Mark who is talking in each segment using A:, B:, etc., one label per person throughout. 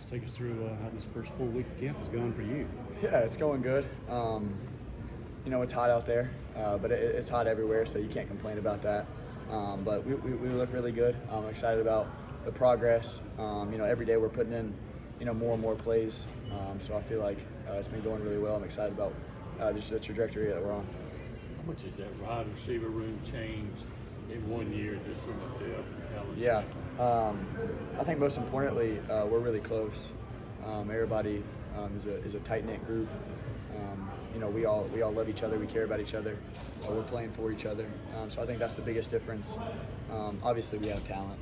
A: Just take us through how this first full week of camp has gone for you.
B: Yeah, it's going good. It's hot out there, but it's hot everywhere, so you can't complain about that. But we look really good. I'm excited about the progress. Every day we're putting in, more and more plays. So I feel like it's been going really well. I'm excited about just the trajectory that we're on.
C: How much has that wide receiver room changed in 1 year just from the depth and talent?
B: Yeah, I think most importantly, we're really close. Everybody is a tight-knit group. We all love each other. We care about each other. We're playing for each other. So I think that's the biggest difference. Obviously, we have talent,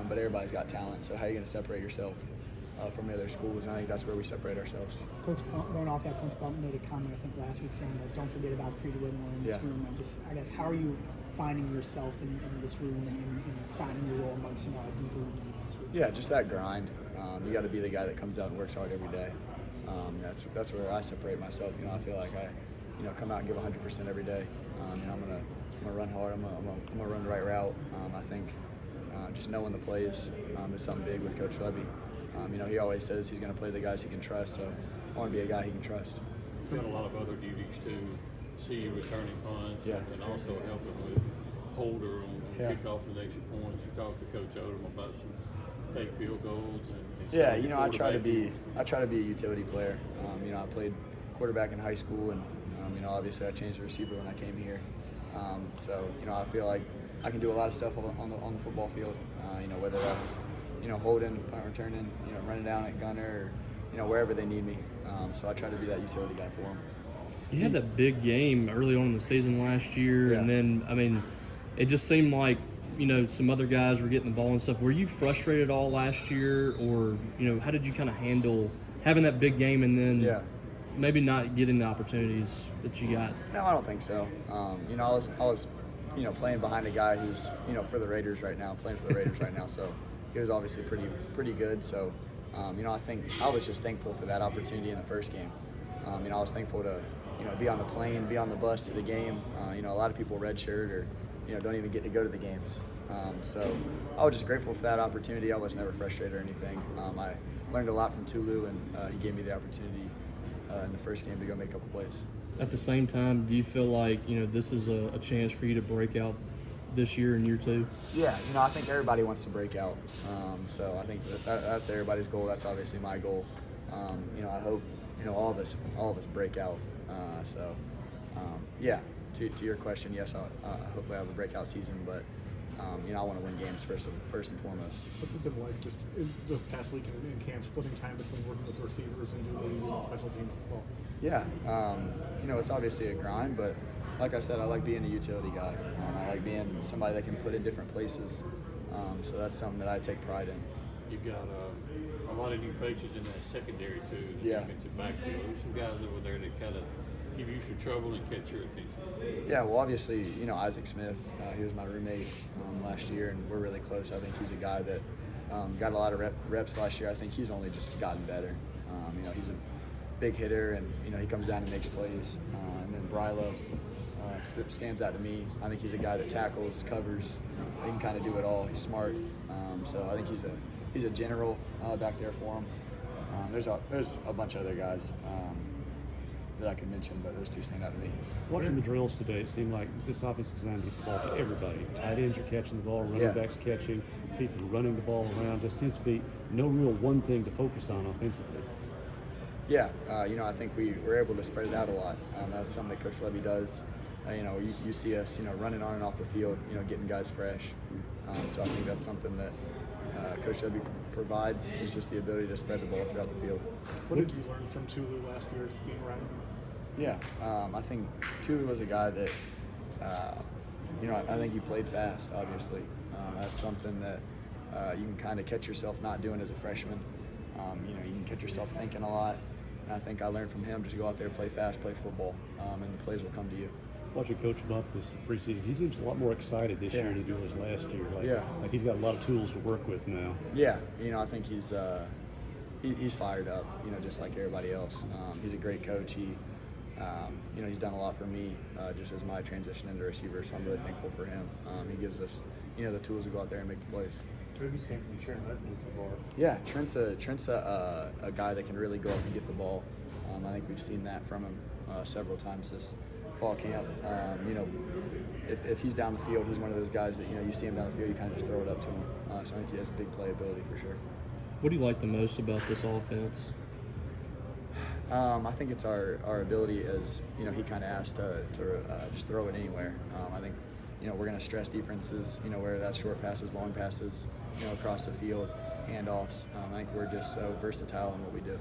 B: but everybody's got talent. So how are you going to separate yourself from the other schools? And I think that's where we separate ourselves.
D: Coach, going off that, Coach Bump made a comment, I think, last week saying that don't forget about Whittemore in this room. I guess, how are you finding yourself in this room and finding your role amongst a deeper room in this room?
B: Yeah, just that grind. You got to be the guy that comes out and works hard every day. That's where I separate myself. I feel like I, come out and give 100% every day. I'm gonna run hard. I'm gonna run the right route. I think just knowing the plays is something big with Coach Levy. He always says he's gonna play the guys he can trust. So I want to be a guy he can trust.
C: You've got a lot of other duties too. See you returning punts and also helping with holder on kickoff and extra points. You talked to Coach Odom about some fake field goals and
B: I try to be a utility player. I played quarterback in high school, and obviously I changed the receiver when I came here. So I feel like I can do a lot of stuff on the football field. Whether that's holding, punt returning, running down at gunner, or wherever they need me. So I try to be that utility guy for them.
E: You had that big game early on in the season last year, and then it just seemed like some other guys were getting the ball and stuff. Were you frustrated at all last year, or how did you kind of handle having that big game and then maybe not getting the opportunities that you got?
B: No, I don't think so. I was playing behind a guy who's for the Raiders right now, playing for the Raiders right now. So he was obviously pretty good. So I think I was just thankful for that opportunity in the first game. I was thankful to be on the plane, be on the bus to the game. A lot of people redshirt or don't even get to go to the games. So I was just grateful for that opportunity. I was never frustrated or anything. I learned a lot from Tulu, and he gave me the opportunity in the first game to go make a couple plays.
E: At the same time, do you feel like this is a chance for you to break out this year in year two?
B: Yeah, I think everybody wants to break out. So I think that's everybody's goal. That's obviously my goal. I hope all of us break out. To your question, yes, hopefully I have a breakout season, but I want to win games first and foremost.
F: What's it been like just this past week in camp, splitting time between working with receivers and doing special teams as well?
B: Yeah, it's obviously a grind, but like I said, I like being a utility guy. I like being somebody that can put in different places. So that's something that I take pride in.
C: You've got a lot of new faces in that secondary too, the defensive backfield. There's some guys over there that kind of give you some trouble and catch your attention.
B: Yeah, well, obviously, Isaac Smith, he was my roommate last year, and we're really close. I think he's a guy that got a lot of reps last year. I think he's only just gotten better. He's a big hitter, and he comes down and makes plays. And then Brylo stands out to me. I think he's a guy that tackles, covers. He can kind of do it all. He's smart. So I think he's a general back there for him. There's a bunch of other guys that I could mention, but those two stand out to me.
A: Watching the drills today, it seemed like this offense is designed to get the ball to everybody. Tight ends are catching the ball, running backs catching, people running the ball around. There seems to be no real one thing to focus on offensively.
B: Yeah, I think we're able to spread it out a lot. That's something that Coach Levy does. You see us, running on and off the field, getting guys fresh. So I think that's something that Coach Levy provides, is just the ability to spread the ball throughout the field.
F: What did you learn from Tulu last year, just being around him?
B: Yeah, I think Tulu was a guy that, I think he played fast, obviously. That's something that you can kind of catch yourself not doing as a freshman. You can catch yourself thinking a lot. And I think I learned from him, just go out there, play fast, play football, and the plays will come to you.
A: Watching Coach Bump this preseason, he seems a lot more excited this year than he was last year. Like he's got a lot of tools to work with now.
B: Yeah, I think he's fired up, just like everybody else. He's a great coach. He's done a lot for me just as my transition into receiver, so I'm really thankful for him. He gives us, the tools to go out there and make the plays.
A: What have you seen from Trent Hudson so far?
B: Yeah, Trent's a guy that can really go up and get the ball. I think we've seen that from him several times this fall camp. You know, if he's down the field, he's one of those guys that, you know, you see him down the field, you kind of just throw it up to him. So I think he has big playability for sure.
E: What do you like the most about this offense?
B: I think it's our ability, as you know, he kind of asked to just throw it anywhere. I think, you know, we're going to stress defenses, you know, whether that's short passes, long passes, you know, across the field, handoffs. I think we're just so versatile in what we do.